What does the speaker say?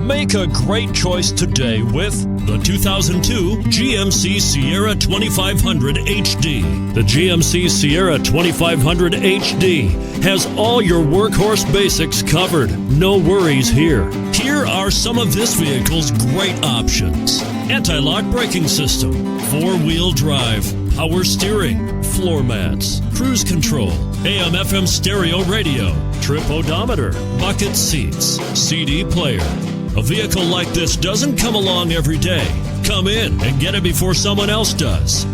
Make a great choice today with the 2002 GMC Sierra 2500 HD. The GMC Sierra 2500 HD has all your workhorse basics covered. No worries here. Here are some of this vehicle's great options: anti-lock braking system, 4-wheel drive, power steering, floor mats, cruise control, AM/FM stereo radio, trip odometer, bucket seats, CD player. A vehicle like this doesn't come along every day. Come in and get it before someone else does.